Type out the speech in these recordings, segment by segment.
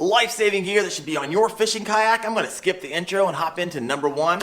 life-saving gear that should be on your fishing kayak. I'm gonna skip the intro and hop into number one.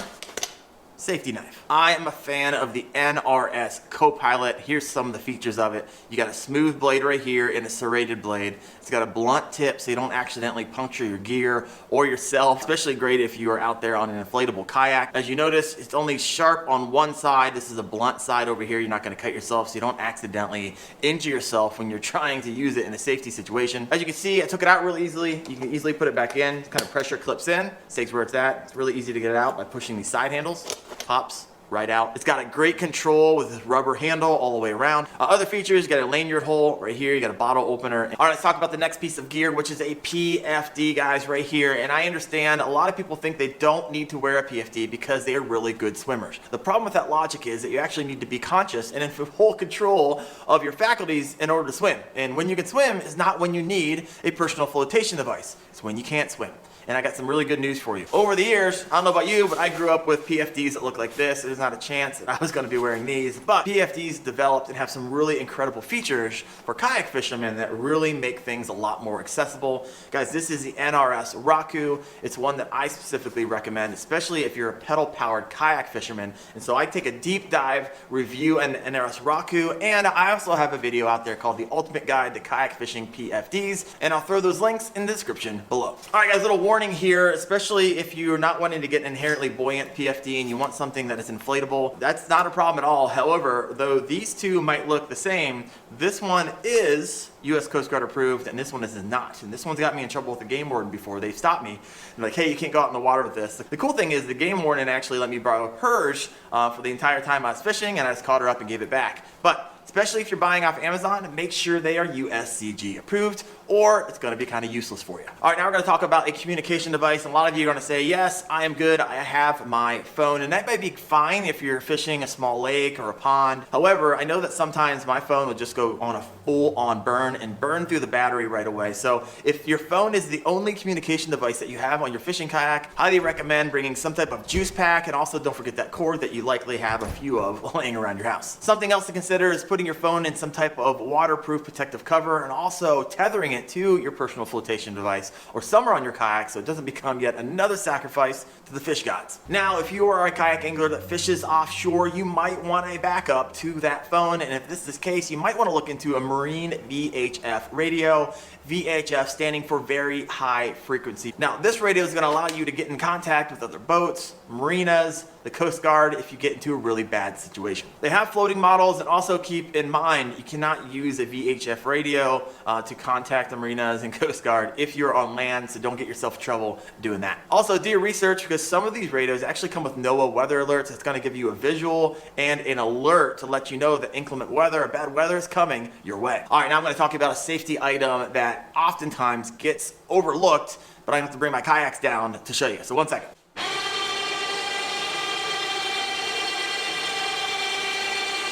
Safety knife. I am a fan of the NRS Copilot. Here's some of the features of it. You got a smooth blade right here and a serrated blade. It's got a blunt tip so you don't accidentally puncture your gear or yourself. Especially great if you are out there on an inflatable kayak. As you notice, it's only sharp on one side. This is a blunt side over here. You're not going to cut yourself so you don't accidentally injure yourself when you're trying to use it in a safety situation. As you can see, I took it out really easily. You can easily put it back in. Kind of pressure clips in. Stays where it's at. It's really easy to get it out by pushing these side handles. Pops right out. It's got a great control with this rubber handle all the way around. Other features, you got a lanyard hole right here. You got a bottle opener. All right, let's talk about the next piece of gear, which is a PFD, guys, right here. And I understand a lot of people think they don't need to wear a PFD because they are really good swimmers. The problem with that logic is that you actually need to be conscious and in full control of your faculties in order to swim. And when you can swim is not when you need a personal flotation device. It's when you can't swim. And I got some really good news for you. Over the years, I don't know about you, but I grew up with PFDs that look like this. There's not a chance that I was gonna be wearing these, but PFDs developed and have some really incredible features for kayak fishermen that really make things a lot more accessible. Guys, this is the NRS Raku. It's one that I specifically recommend, especially if you're a pedal-powered kayak fisherman. And so I take a deep dive review on the NRS Raku, and I also have a video out there called The Ultimate Guide to Kayak Fishing PFDs, and I'll throw those links in the description below. All right, guys, little warning here, especially if you're not wanting to get an inherently buoyant PFD and you want something that is inflatable, that's not a problem at all. However, though these two might look the same, this one is US Coast Guard approved and this one is not. And this one's got me in trouble with the game warden before. They stopped me. They're like, hey, you can't go out in the water with this. The cool thing is the game warden actually let me borrow hers for the entire time I was fishing, and I just caught her up and gave it back. But especially if you're buying off Amazon, make sure they are USCG approved, or it's gonna be kind of useless for you. All right, now we're gonna talk about a communication device. And a lot of you are gonna say, yes, I am good, I have my phone. And that might be fine if you're fishing a small lake or a pond. However, I know that sometimes my phone will just go on a full-on burn and burn through the battery right away. So if your phone is the only communication device that you have on your fishing kayak, highly recommend bringing some type of juice pack, and also don't forget that cord that you likely have a few of laying around your house. Something else to consider is putting your phone in some type of waterproof protective cover, and also tethering it to your personal flotation device or somewhere on your kayak so it doesn't become yet another sacrifice to the fish gods. Now, if you are a kayak angler that fishes offshore, you might want a backup to that phone, and if this is the case, you might want to look into a marine VHF radio. VHF standing for very high frequency. Now, this radio is going to allow you to get in contact with other boats, marinas, the Coast Guard if you get into a really bad situation. They have floating models, and also keep in mind you cannot use a VHF radio to contact the marinas and Coast Guard if you're on land, so don't get yourself in trouble doing that. Also, do your research because some of these radios actually come with NOAA weather alerts. It's going to give you a visual and an alert to let you know that inclement weather or bad weather is coming your way. All right, now I'm going to talk about a safety item that oftentimes gets overlooked, but I have to bring my kayaks down to show you. So one second.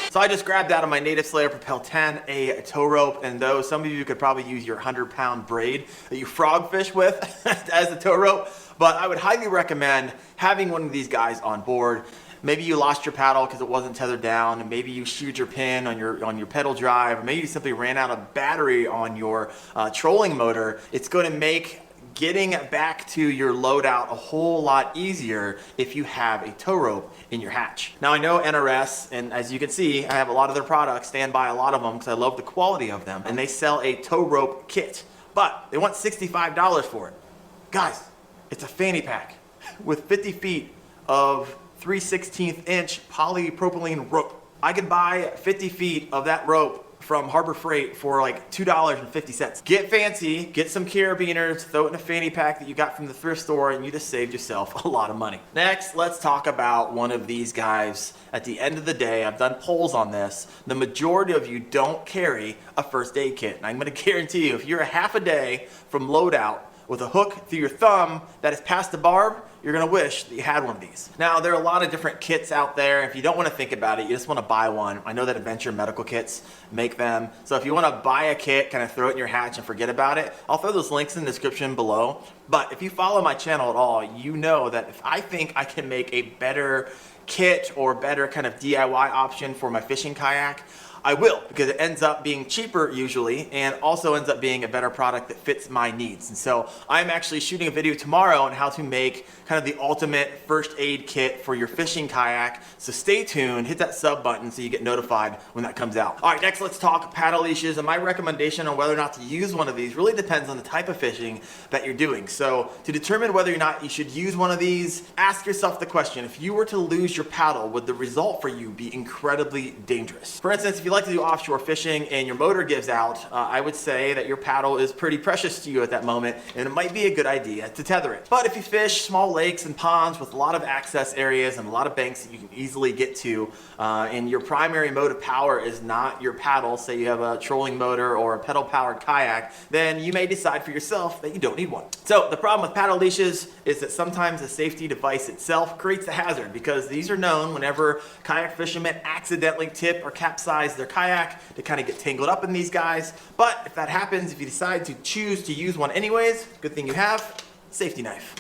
So I just grabbed out of my Native Slayer Propel 10 a tow rope, and though some of you could probably use your 100-pound braid that you frog fish with as a tow rope, but I would highly recommend having one of these guys on board. Maybe you lost your paddle because it wasn't tethered down, and maybe you shoot your pin on your pedal drive, or maybe you simply ran out of battery on your trolling motor. It's going to make getting back to your loadout a whole lot easier if you have a tow rope in your hatch. Now, I know NRS, and as you can see, I have a lot of their products, stand by a lot of them because I love the quality of them, and they sell a tow rope kit, but they want $65 for it. Guys, it's a fanny pack with 50 feet of 3/16 inch polypropylene rope. I could buy 50 feet of that rope from Harbor Freight for like $2.50. Get fancy, get some carabiners, throw it in a fanny pack that you got from the thrift store, and you just saved yourself a lot of money. Next, let's talk about one of these guys. At the end of the day, I've done polls on this. The majority of you don't carry a first aid kit. And I'm gonna guarantee you, if you're a half a day from loadout with a hook through your thumb that is past the barb, you're gonna wish that you had one of these. Now, there are a lot of different kits out there. If you don't wanna think about it, you just wanna buy one. I know that Adventure Medical Kits make them. So if you wanna buy a kit, kind of throw it in your hatch and forget about it, I'll throw those links in the description below. But if you follow my channel at all, you know that if I think I can make a better kit or better kind of DIY option for my fishing kayak, I will, because it ends up being cheaper usually, and also ends up being a better product that fits my needs. And so I'm actually shooting a video tomorrow on how to make kind of the ultimate first aid kit for your fishing kayak. So stay tuned, hit that sub button so you get notified when that comes out. All right, next let's talk paddle leashes. And my recommendation on whether or not to use one of these really depends on the type of fishing that you're doing. So to determine whether or not you should use one of these, ask yourself the question, if you were to lose your paddle, would the result for you be incredibly dangerous? For instance, if you like to do offshore fishing and your motor gives out, I would say that your paddle is pretty precious to you at that moment, and it might be a good idea to tether it. But if you fish small lakes and ponds with a lot of access areas and a lot of banks that you can easily get to, and your primary mode of power is not your paddle, say you have a trolling motor or a pedal powered kayak, then you may decide for yourself that you don't need one. So the problem with paddle leashes is that sometimes the safety device itself creates a hazard, because these are known whenever kayak fishermen accidentally tip or capsize their kayak to kind of get tangled up in these guys. But if that happens, if you decide to choose to use one anyways, good thing you have safety knife.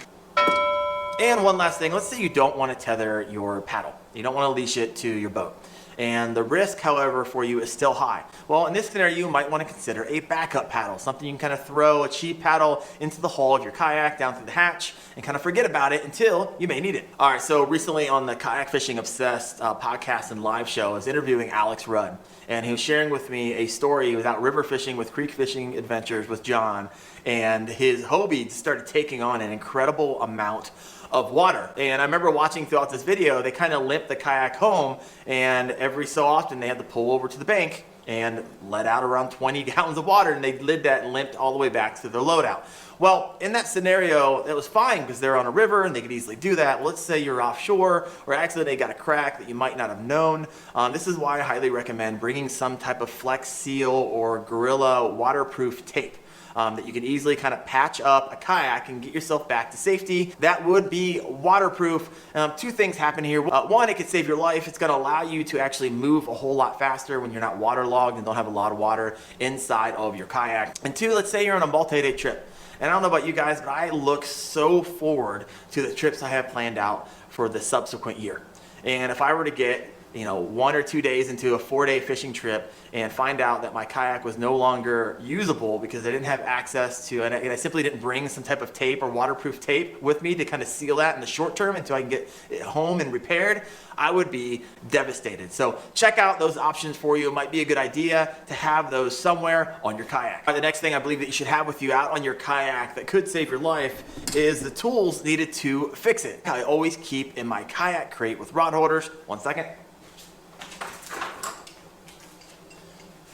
And one last thing, let's say you don't want to tether your paddle. You don't want to leash it to your boat. And the risk, however, for you is still high. Well, in this scenario, you might want to consider a backup paddle, something you can kind of throw a cheap paddle into the hull of your kayak down through the hatch and kind of forget about it until you may need it. All right, so recently on the Kayak Fishing Obsessed podcast and live show, I was interviewing Alex Rudd, and he was sharing with me a story. He was out river fishing with Creek Fishing Adventures with John, and his Hobie started taking on an incredible amount of water. And I remember watching throughout this video, they kind of limped the kayak home, and every so often they had to pull over to the bank and let out around 20 gallons of water, and they did that and limped all the way back to their loadout. Well, in that scenario, it was fine because they're on a river and they could easily do that. Let's say you're offshore or accidentally got a crack that you might not have known. This is why I highly recommend bringing some type of Flex Seal or Gorilla waterproof tape. That you can easily kind of patch up a kayak and get yourself back to safety. That would be waterproof. Two things happen here. One, it could save your life. It's going to allow you to actually move a whole lot faster when you're not waterlogged and don't have a lot of water inside of your kayak. And two, let's say you're on a multi-day trip. And I don't know about you guys, but I look so forward to the trips I have planned out for the subsequent year. And if I were to get 1 or 2 days into a 4-day fishing trip and find out that my kayak was no longer usable because I didn't have access to, and I simply didn't bring some type of tape or waterproof tape with me to kind of seal that in the short term until I can get it home and repaired, I would be devastated. So check out those options for you. It might be a good idea to have those somewhere on your kayak. The next thing I believe that you should have with you out on your kayak that could save your life is the tools needed to fix it. I always keep in my kayak crate with rod holders. One second.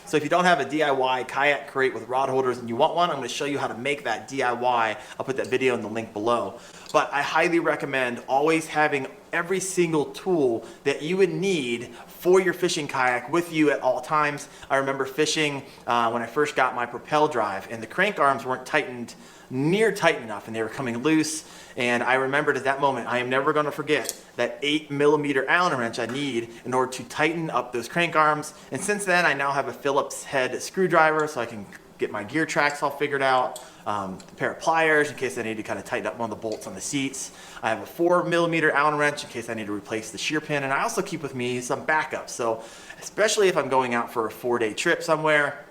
So if you don't have a DIY kayak crate with rod holders and you want one, I'm going to show you how to make that DIY. I'll put that video in the link below. But I highly recommend always having every single tool that you would need for your fishing kayak with you at all times. I remember fishing when I first got my propel drive, and the crank arms weren't tightened near tight enough and they were coming loose. And I remembered at that moment, I am never going to forget that 8mm Allen wrench I need in order to tighten up those crank arms. And since then, I now have a Phillips head screwdriver so I can get my gear tracks all figured out, a pair of pliers in case I need to kind of tighten up one of the bolts on the seats. I have a 4mm Allen wrench in case I need to replace the shear pin, and I also keep with me some backups. So especially if I'm going out for a 4-day trip somewhere,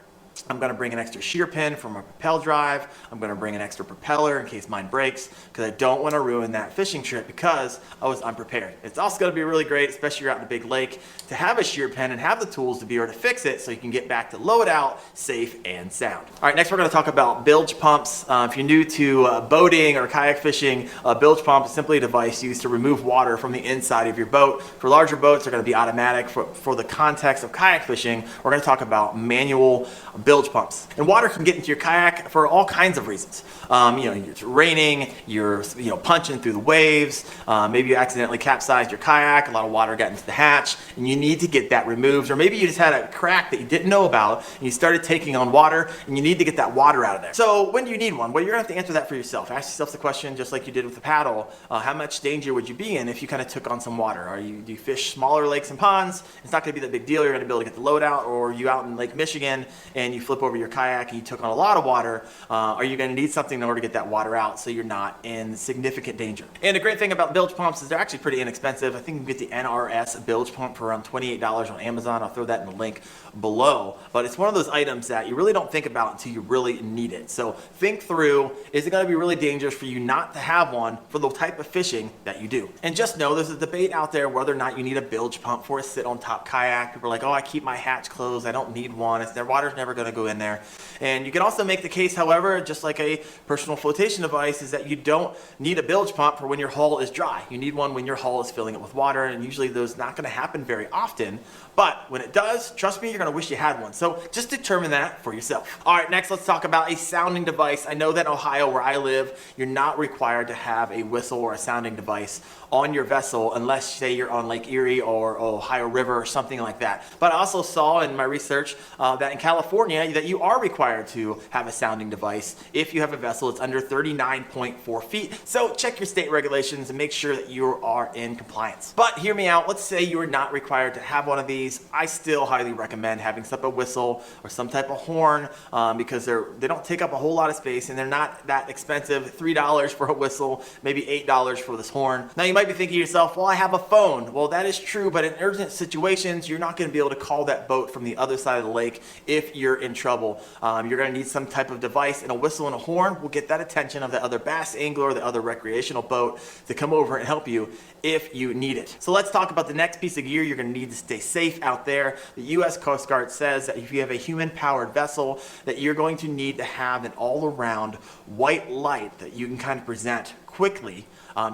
I'm going to bring an extra shear pin for my propel drive. I'm going to bring an extra propeller in case mine breaks, because I don't want to ruin that fishing trip because I was unprepared. It's also going to be really great, especially if you're out in a big lake, to have a shear pin and have the tools to be able to fix it so you can get back to loadout safe and sound. All right, next we're going to talk about bilge pumps. If you're new to boating or kayak fishing, a bilge pump is simply a device used to remove water from the inside of your boat. For larger boats, they're going to be automatic. For the context of kayak fishing, we're going to talk about manual bilge pumps. And water can get into your kayak for all kinds of reasons. It's raining, you're punching through the waves, maybe you accidentally capsized your kayak, a lot of water got into the hatch, and you need to get that removed. Or maybe you just had a crack that you didn't know about, and you started taking on water, and you need to get that water out of there. So when do you need one? Well, you're gonna have to answer that for yourself. Ask yourself the question, just like you did with the paddle, how much danger would you be in if you kind of took on some water? Do you fish smaller lakes and ponds? It's not gonna be that big deal. You're gonna be able to get the load out. Or are you out in Lake Michigan and you flip over your kayak and you took on a lot of water, are you going to need something in order to get that water out so you're not in significant danger. And the great thing about bilge pumps is they're actually pretty inexpensive. I think you can get the NRS bilge pump for around $28 on Amazon. I'll throw that in the link below. But it's one of those items that you really don't think about until you really need it. So think through, is it going to be really dangerous for you not to have one for the type of fishing that you do? And just know there's a debate out there whether or not you need a bilge pump for a sit on top kayak. People are like, oh, I keep my hatch closed, I don't need one, their water's never going to go in there. And you can also make the case, however, just like a personal flotation device, is that you don't need a bilge pump for when your hull is dry. You need one when your hull is filling it with water, and usually those not going to happen very often. But when it does, trust me, you're going to wish you had one. So just determine that for yourself. All right, next let's talk about a sounding device. I know that in Ohio, where I live, you're not required to have a whistle or a sounding device on your vessel unless, say, you're on Lake Erie or Ohio River or something like that. But I also saw in my research that in California that you are required to have a sounding device if you have a vessel that's under 39.4 feet. So check your state regulations and make sure that you are in compliance. But hear me out. Let's say you are not required to have one of these. I still highly recommend having some type of whistle or some type of horn because they don't take up a whole lot of space and they're not that expensive. $3 for a whistle, maybe $8 for this horn. Now you might be thinking to yourself, well, I have a phone. Well, that is true, but in urgent situations, you're not going to be able to call that boat from the other side of the lake if you're in trouble. You're going to need some type of device, and a whistle and a horn will get that attention of the other bass angler or the other recreational boat to come over and help you if you need it. So let's talk about the next piece of gear you're going to need to stay safe out there. The U.S. Coast Guard says that if you have a human-powered vessel, that you're going to need to have an all-around white light that you can kind of present quickly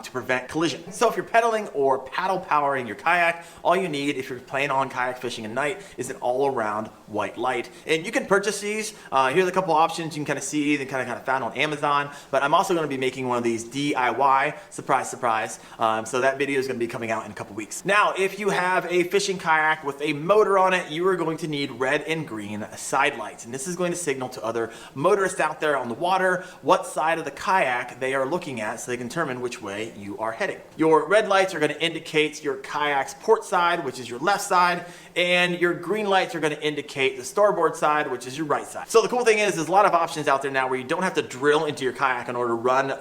to prevent collision. So if you're pedaling or paddle powering your kayak, all you need if you're planning on kayak fishing at night is an all-around white light. And you can purchase these. Here's a couple options you can kind of see and kind of found on Amazon, but I'm also going to be making one of these DIY, surprise, surprise. So that video is going to be coming out in a couple weeks. Now, if you have a fishing kayak with a motor on it, you are going to need red and green side lights. And this is going to signal to other motorists out there on the water what side of the kayak they are looking at so they can determine which way you are heading. Your red lights are going to indicate your kayak's port side, which is your left side, and your green lights are going to indicate the starboard side, which is your right side. So the cool thing is there's a lot of options out there now where you don't have to drill into your kayak in order to run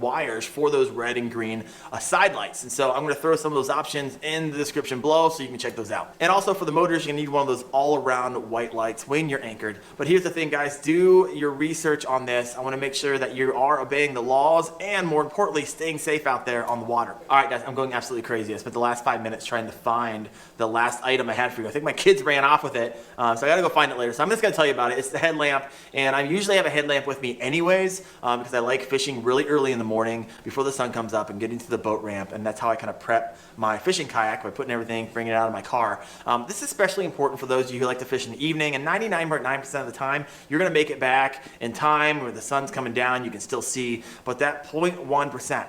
wires for those red and green side lights. And so I'm going to throw some of those options in the description below so you can check those out. And also for the motors, you're going to need one of those all-around white lights when you're anchored. But here's the thing, guys, do your research on this. I want to make sure that you are obeying the laws and, more importantly, staying safe out there on the water. All right, guys, I'm going absolutely crazy. I spent the last 5 minutes trying to find the last item I had for you. I think my kids ran off with it, so I gotta go find it later. So I'm just gonna tell you about it. It's the headlamp, and I usually have a headlamp with me anyways because I like fishing really early in the morning before the sun comes up and getting to the boat ramp, and that's how I kind of prep my fishing kayak by putting everything, bringing it out of my car. This is especially important for those of you who like to fish in the evening, and 99.9% of the time, you're gonna make it back in time where the sun's coming down, you can still see, but that 0.1%,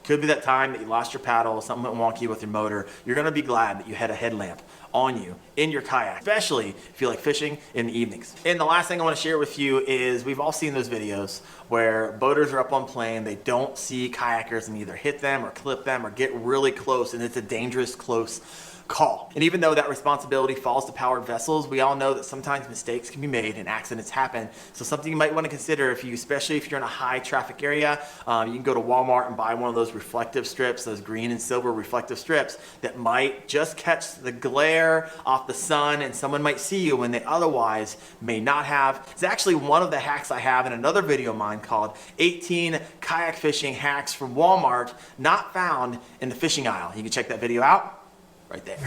could be that time that you lost your paddle, something went wonky with your motor. You're gonna be glad that you had a headlamp on you in your kayak, especially if you like fishing in the evenings. And the last thing I wanna share with you is we've all seen those videos where boaters are up on plane, they don't see kayakers and either hit them or clip them or get really close, and it's a dangerous close call. And even though that responsibility falls to powered vessels, we all know that sometimes mistakes can be made and accidents happen. So something you might want to consider especially if you're in a high traffic area, you can go to Walmart and buy one of those reflective strips, those green and silver reflective strips that might just catch the glare off the sun, and someone might see you when they otherwise may not have. It's actually one of the hacks I have in another video of mine called 18 kayak fishing hacks from Walmart not found in the fishing aisle. You can check that video out right there.